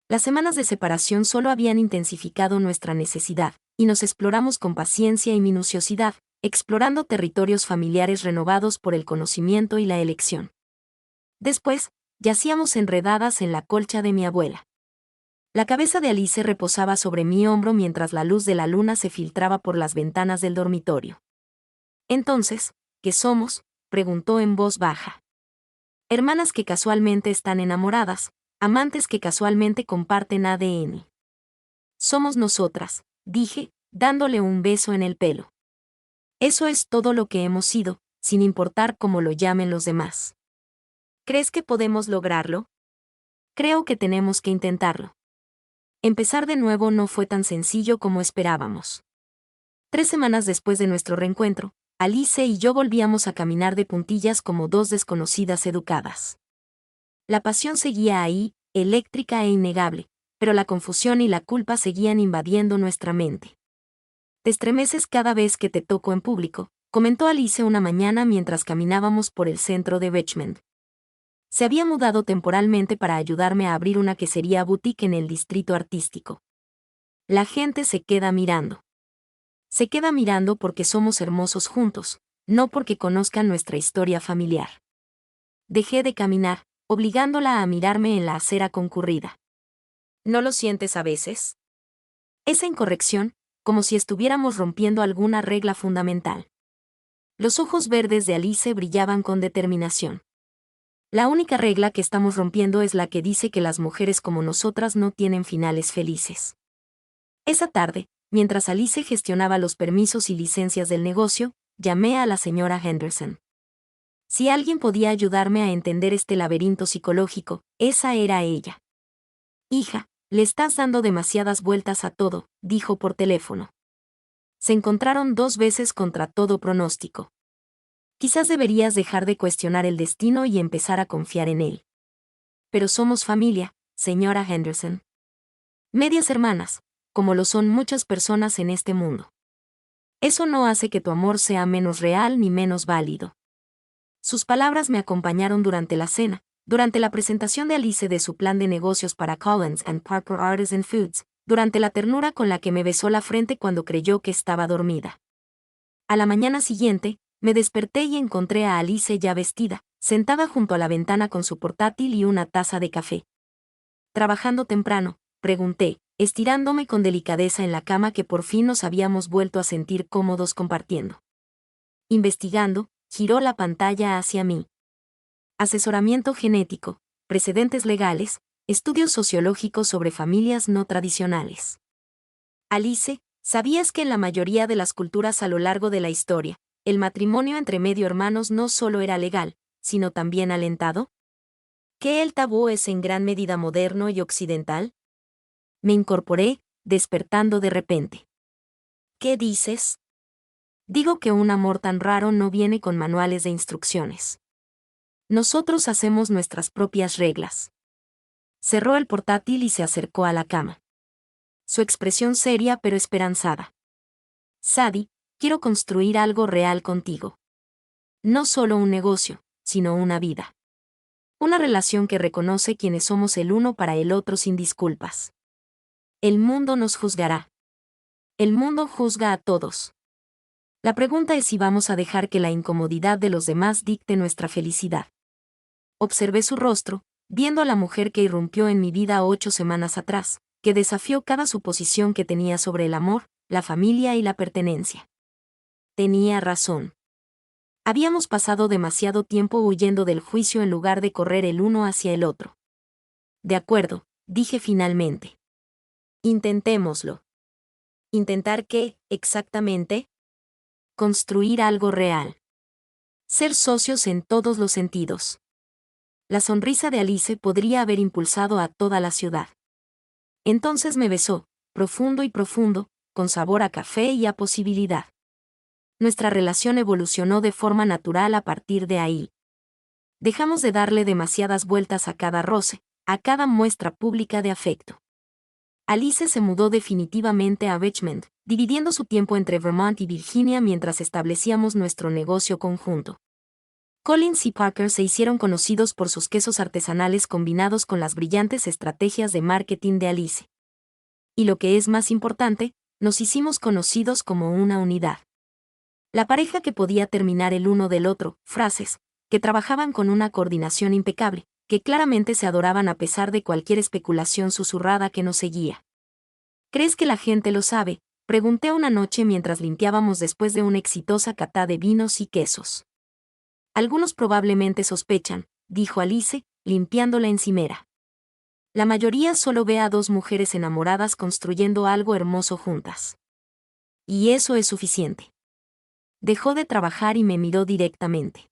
Las semanas de separación solo habían intensificado nuestra necesidad, y nos exploramos con paciencia y minuciosidad, explorando territorios familiares renovados por el conocimiento y la elección. Después, yacíamos enredadas en la colcha de mi abuela. La cabeza de Alice reposaba sobre mi hombro mientras la luz de la luna se filtraba por las ventanas del dormitorio. Entonces, ¿qué somos?, preguntó en voz baja. Hermanas que casualmente están enamoradas, amantes que casualmente comparten ADN. Somos nosotras, dije, dándole un beso en el pelo. Eso es todo lo que hemos sido, sin importar cómo lo llamen los demás. ¿Crees que podemos lograrlo? Creo que tenemos que intentarlo. Empezar de nuevo no fue tan sencillo como esperábamos. 3 semanas después de nuestro reencuentro, Alice y yo volvíamos a caminar de puntillas como dos desconocidas educadas. La pasión seguía ahí, eléctrica e innegable, pero la confusión y la culpa seguían invadiendo nuestra mente. Te estremeces cada vez que te toco en público, comentó Alice una mañana mientras caminábamos por el centro de Richmond. Se había mudado temporalmente para ayudarme a abrir una quesería boutique en el distrito artístico. La gente se queda mirando. Se queda mirando porque somos hermosos juntos, no porque conozcan nuestra historia familiar. Dejé de caminar, obligándola a mirarme en la acera concurrida. ¿No lo sientes a veces? Esa incorrección, como si estuviéramos rompiendo alguna regla fundamental. Los ojos verdes de Alice brillaban con determinación. La única regla que estamos rompiendo es la que dice que las mujeres como nosotras no tienen finales felices. Esa tarde, mientras Alice gestionaba los permisos y licencias del negocio, llamé a la señora Henderson. Si alguien podía ayudarme a entender este laberinto psicológico, esa era ella. Hija, le estás dando demasiadas vueltas a todo, dijo por teléfono. Se encontraron 2 veces contra todo pronóstico. Quizás deberías dejar de cuestionar el destino y empezar a confiar en él. Pero somos familia, señora Henderson. Medias hermanas, como lo son muchas personas en este mundo. Eso no hace que tu amor sea menos real ni menos válido. Sus palabras me acompañaron durante la cena, durante la presentación de Alice de su plan de negocios para Collins and Parker Artisan Foods, durante la ternura con la que me besó la frente cuando creyó que estaba dormida. A la mañana siguiente, me desperté y encontré a Alice ya vestida, sentada junto a la ventana con su portátil y una taza de café. ¿Trabajando temprano?, pregunté, estirándome con delicadeza en la cama que por fin nos habíamos vuelto a sentir cómodos compartiendo. Investigando, giró la pantalla hacia mí. Asesoramiento genético, precedentes legales, estudios sociológicos sobre familias no tradicionales. Alice, ¿sabías que en la mayoría de las culturas a lo largo de la historia, el matrimonio entre medio hermanos no solo era legal, sino también alentado? ¿Que el tabú es en gran medida moderno y occidental? Me incorporé, despertando de repente. ¿Qué dices? Digo que un amor tan raro no viene con manuales de instrucciones. Nosotros hacemos nuestras propias reglas. Cerró el portátil y se acercó a la cama. Su expresión seria pero esperanzada. Sadie, quiero construir algo real contigo. No solo un negocio, sino una vida. Una relación que reconoce quiénes somos el uno para el otro sin disculpas. El mundo nos juzgará. El mundo juzga a todos. La pregunta es si vamos a dejar que la incomodidad de los demás dicte nuestra felicidad. Observé su rostro, viendo a la mujer que irrumpió en mi vida 8 semanas atrás, que desafió cada suposición que tenía sobre el amor, la familia y la pertenencia. Tenía razón. Habíamos pasado demasiado tiempo huyendo del juicio en lugar de correr el uno hacia el otro. De acuerdo, dije finalmente. Intentémoslo. ¿Intentar qué, exactamente? Construir algo real. Ser socios en todos los sentidos. La sonrisa de Alice podría haber impulsado a toda la ciudad. Entonces me besó, profundo y profundo, con sabor a café y a posibilidad. Nuestra relación evolucionó de forma natural a partir de ahí. Dejamos de darle demasiadas vueltas a cada roce, a cada muestra pública de afecto. Alice se mudó definitivamente a Richmond, dividiendo su tiempo entre Vermont y Virginia mientras establecíamos nuestro negocio conjunto. Collins y Parker se hicieron conocidos por sus quesos artesanales combinados con las brillantes estrategias de marketing de Alice. Y lo que es más importante, nos hicimos conocidos como una unidad. La pareja que podía terminar el uno del otro, frases, que trabajaban con una coordinación impecable, que claramente se adoraban a pesar de cualquier especulación susurrada que nos seguía. ¿Crees que la gente lo sabe?, pregunté una noche mientras limpiábamos después de una exitosa cata de vinos y quesos. Algunos probablemente sospechan, dijo Alice, limpiando la encimera. La mayoría solo ve a 2 mujeres enamoradas construyendo algo hermoso juntas. Y eso es suficiente. Dejó de trabajar y me miró directamente.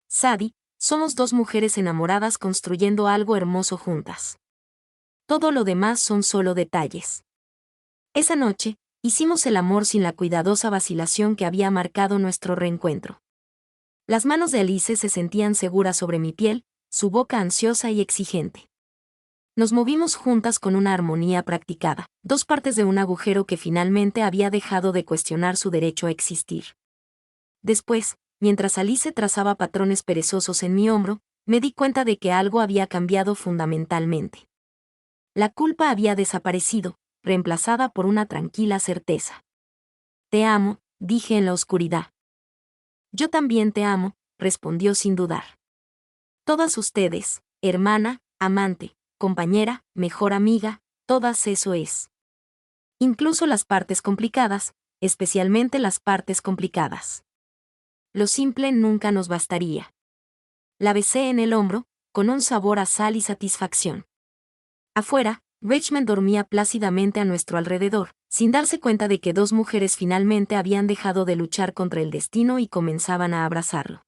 Sadie, somos 2 mujeres enamoradas construyendo algo hermoso juntas. Todo lo demás son solo detalles. Esa noche, hicimos el amor sin la cuidadosa vacilación que había marcado nuestro reencuentro. Las manos de Alice se sentían seguras sobre mi piel, su boca ansiosa y exigente. Nos movimos juntas con una armonía practicada, dos partes de un agujero que finalmente había dejado de cuestionar su derecho a existir. Después, mientras Alice trazaba patrones perezosos en mi hombro, me di cuenta de que algo había cambiado fundamentalmente. La culpa había desaparecido, reemplazada por una tranquila certeza. Te amo, dije en la oscuridad. Yo también te amo, respondió sin dudar. Todas ustedes, hermana, amante, compañera, mejor amiga, todas eso es. Incluso las partes complicadas, especialmente las partes complicadas. Lo simple nunca nos bastaría. La besé en el hombro, con un sabor a sal y satisfacción. Afuera, Richmond dormía plácidamente a nuestro alrededor, sin darse cuenta de que dos mujeres finalmente habían dejado de luchar contra el destino y comenzaban a abrazarlo.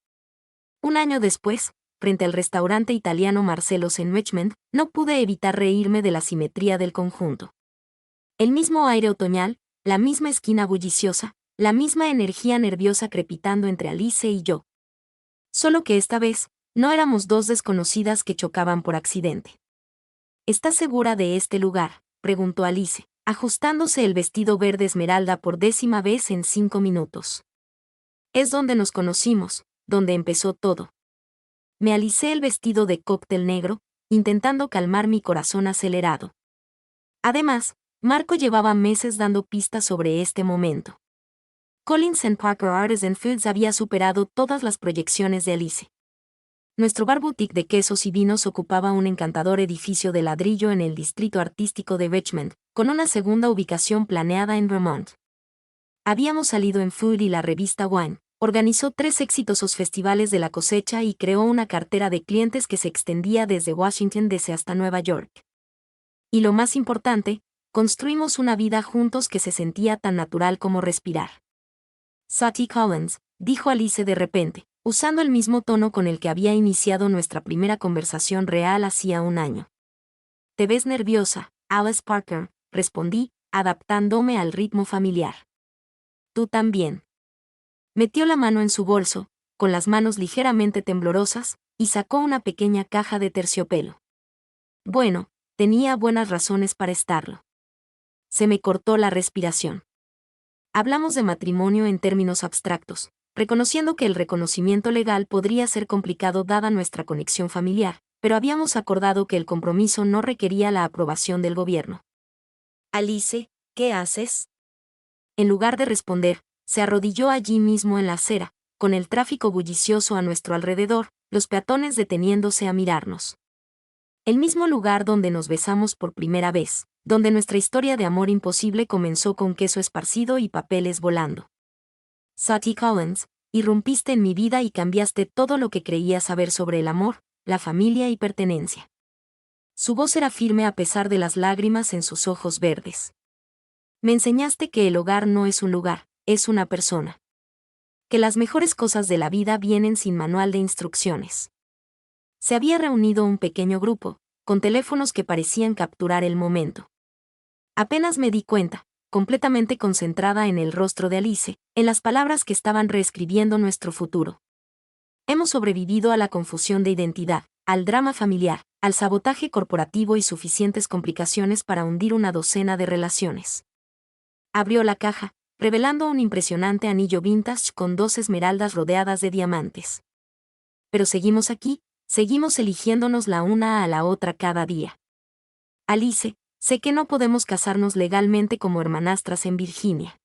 Un año después, frente al restaurante italiano Marcelo's en Richmond, no pude evitar reírme de la simetría del conjunto. El mismo aire otoñal, la misma esquina bulliciosa, la misma energía nerviosa crepitando entre Alice y yo. Solo que esta vez, no éramos dos desconocidas que chocaban por accidente. ¿Estás segura de este lugar?, preguntó Alice, ajustándose el vestido verde esmeralda por 10ª vez en 5 minutos. Es donde nos conocimos, donde empezó todo. Me alicé el vestido de cóctel negro, intentando calmar mi corazón acelerado. Además, Marco llevaba meses dando pistas sobre este momento. Collins & Parker Artisan Foods había superado todas las proyecciones de Alice. Nuestro bar boutique de quesos y vinos ocupaba un encantador edificio de ladrillo en el distrito artístico de Richmond, con una segunda ubicación planeada en Vermont. Habíamos salido en Food y la revista Wine, organizó 3 exitosos festivales de la cosecha y creó una cartera de clientes que se extendía desde Washington DC hasta Nueva York. Y lo más importante, construimos una vida juntos que se sentía tan natural como respirar. Sati Collins, dijo Alice de repente, usando el mismo tono con el que había iniciado nuestra primera conversación real hacía un año. Te ves nerviosa, Alice Parker, respondí, adaptándome al ritmo familiar. Tú también. Metió la mano en su bolso, con las manos ligeramente temblorosas, y sacó una pequeña caja de terciopelo. Bueno, tenía buenas razones para estarlo. Se me cortó la respiración. Hablamos de matrimonio en términos abstractos, reconociendo que el reconocimiento legal podría ser complicado dada nuestra conexión familiar, pero habíamos acordado que el compromiso no requería la aprobación del gobierno. Alice, ¿qué haces? En lugar de responder, se arrodilló allí mismo en la acera, con el tráfico bullicioso a nuestro alrededor, los peatones deteniéndose a mirarnos. El mismo lugar donde nos besamos por primera vez, donde nuestra historia de amor imposible comenzó con queso esparcido y papeles volando. Sati Collins, irrumpiste en mi vida y cambiaste todo lo que creía saber sobre el amor, la familia y pertenencia. Su voz era firme a pesar de las lágrimas en sus ojos verdes. Me enseñaste que el hogar no es un lugar, es una persona. Que las mejores cosas de la vida vienen sin manual de instrucciones. Se había reunido un pequeño grupo, con teléfonos que parecían capturar el momento. Apenas me di cuenta, completamente concentrada en el rostro de Alice, en las palabras que estaban reescribiendo nuestro futuro. Hemos sobrevivido a la confusión de identidad, al drama familiar, al sabotaje corporativo y suficientes complicaciones para hundir una docena de relaciones. Abrió la caja, revelando un impresionante anillo vintage con 2 esmeraldas rodeadas de diamantes. Pero seguimos aquí, seguimos eligiéndonos la una a la otra cada día. Alice, sé que no podemos casarnos legalmente como hermanastras en Virginia.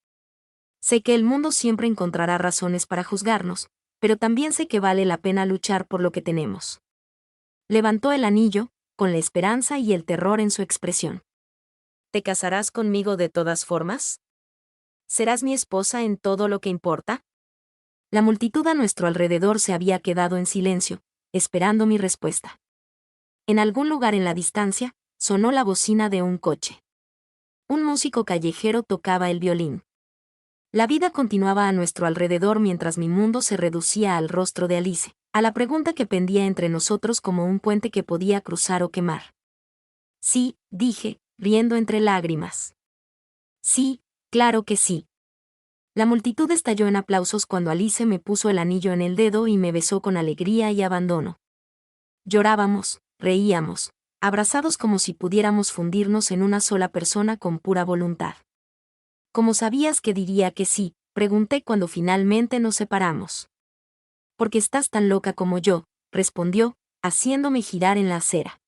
Sé que el mundo siempre encontrará razones para juzgarnos, pero también sé que vale la pena luchar por lo que tenemos. Levantó el anillo, con la esperanza y el terror en su expresión. ¿Te casarás conmigo de todas formas? ¿Serás mi esposa en todo lo que importa? La multitud a nuestro alrededor se había quedado en silencio, esperando mi respuesta. En algún lugar en la distancia, sonó la bocina de un coche. Un músico callejero tocaba el violín. La vida continuaba a nuestro alrededor mientras mi mundo se reducía al rostro de Alice, a la pregunta que pendía entre nosotros como un puente que podía cruzar o quemar. Sí, dije, riendo entre lágrimas. Sí, claro que sí. La multitud estalló en aplausos cuando Alice me puso el anillo en el dedo y me besó con alegría y abandono. Llorábamos, reíamos, abrazados como si pudiéramos fundirnos en una sola persona con pura voluntad. ¿Cómo sabías que diría que sí?, pregunté cuando finalmente nos separamos. Porque estás tan loca como yo, respondió, haciéndome girar en la acera.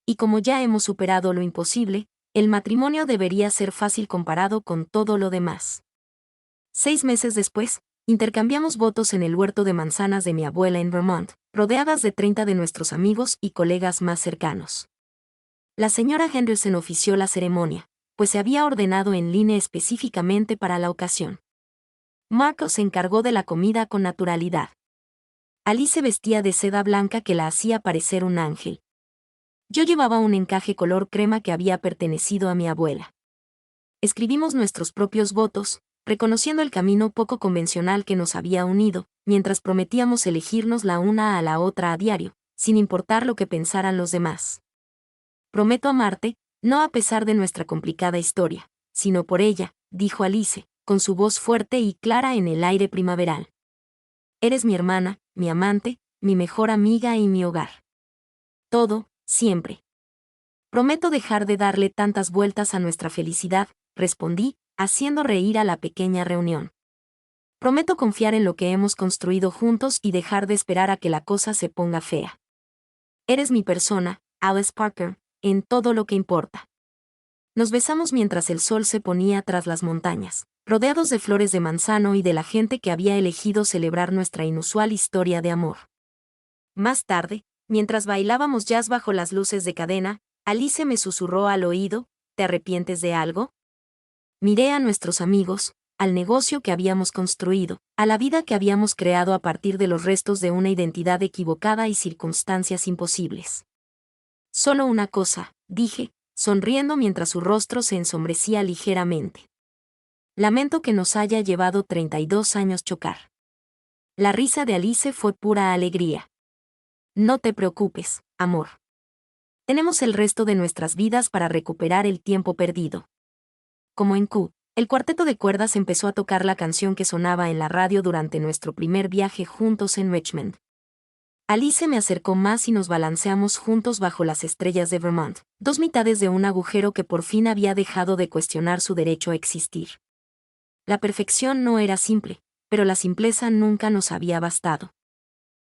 Y como ya hemos superado lo imposible, el matrimonio debería ser fácil comparado con todo lo demás. 6 meses después, intercambiamos votos en el huerto de manzanas de mi abuela en Vermont, rodeadas de 30 de nuestros amigos y colegas más cercanos. La señora Henderson ofició la ceremonia, pues se había ordenado en línea específicamente para la ocasión. Marco se encargó de la comida con naturalidad. Alice vestía de seda blanca que la hacía parecer un ángel. Yo llevaba un encaje color crema que había pertenecido a mi abuela. Escribimos nuestros propios votos, reconociendo el camino poco convencional que nos había unido, mientras prometíamos elegirnos la una a la otra a diario, sin importar lo que pensaran los demás. Prometo amarte, no a pesar de nuestra complicada historia, sino por ella, dijo Alice, con su voz fuerte y clara en el aire primaveral. Eres mi hermana, mi amante, mi mejor amiga y mi hogar. Todo, siempre. Prometo dejar de darle tantas vueltas a nuestra felicidad, respondí, haciendo reír a la pequeña reunión. Prometo confiar en lo que hemos construido juntos y dejar de esperar a que la cosa se ponga fea. Eres mi persona, Alice Parker, en todo lo que importa. Nos besamos mientras el sol se ponía tras las montañas, rodeados de flores de manzano y de la gente que había elegido celebrar nuestra inusual historia de amor. Más tarde, mientras bailábamos jazz bajo las luces de cadena, Alice me susurró al oído, ¿te arrepientes de algo? Miré a nuestros amigos, al negocio que habíamos construido, a la vida que habíamos creado a partir de los restos de una identidad equivocada y circunstancias imposibles. Solo una cosa, dije, sonriendo mientras su rostro se ensombrecía ligeramente. Lamento que nos haya llevado 32 años chocar. La risa de Alice fue pura alegría. No te preocupes, amor. Tenemos el resto de nuestras vidas para recuperar el tiempo perdido. Como en Q, el cuarteto de cuerdas empezó a tocar la canción que sonaba en la radio durante nuestro primer viaje juntos en Richmond. Alice me acercó más y nos balanceamos juntos bajo las estrellas de Vermont, dos mitades de un agujero que por fin había dejado de cuestionar su derecho a existir. La perfección no era simple, pero la simpleza nunca nos había bastado.